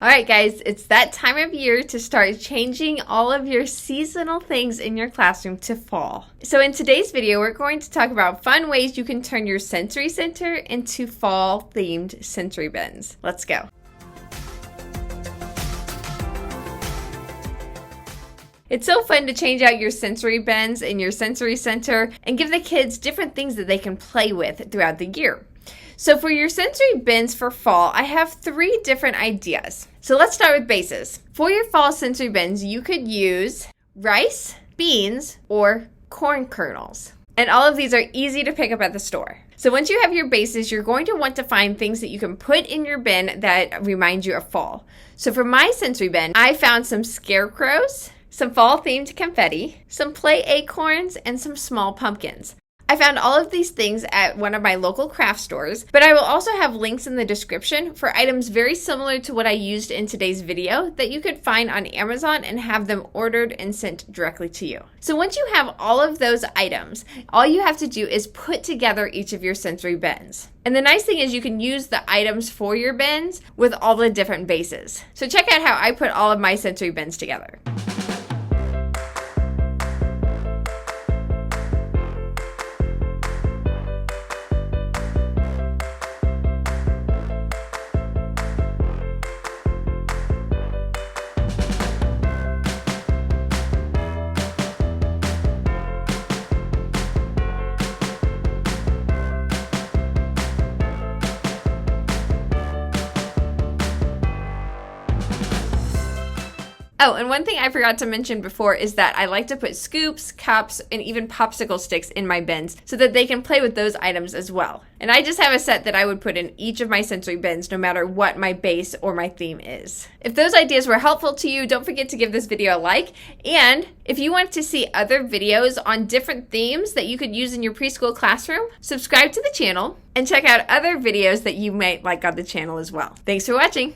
All right, guys, it's that time of year to start changing all of your seasonal things in your classroom to fall. So in today's video, we're going to talk about fun ways you can turn your sensory center into fall-themed sensory bins. Let's go. It's so fun to change out your sensory bins in your sensory center and give the kids different things that they can play with throughout the year. So for your sensory bins for fall, I have 3 different ideas. So let's start with bases. For your fall sensory bins, you could use rice, beans, or corn kernels. And all of these are easy to pick up at the store. So once you have your bases, you're going to want to find things that you can put in your bin that remind you of fall. So for my sensory bin, I found some scarecrows, some fall-themed confetti, some play acorns, and some small pumpkins. I found all of these things at one of my local craft stores, but I will also have links in the description for items very similar to what I used in today's video that you could find on Amazon and have them ordered and sent directly to you. So once you have all of those items, all you have to do is put together each of your sensory bins. And the nice thing is you can use the items for your bins with all the different bases. So check out how I put all of my sensory bins together. Oh, and one thing I forgot to mention before is that I like to put scoops, cups, and even popsicle sticks in my bins so that they can play with those items as well. And I just have a set that I would put in each of my sensory bins no matter what my base or my theme is. If those ideas were helpful to you, don't forget to give this video a like. And if you want to see other videos on different themes that you could use in your preschool classroom, subscribe to the channel and check out other videos that you might like on the channel as well. Thanks for watching.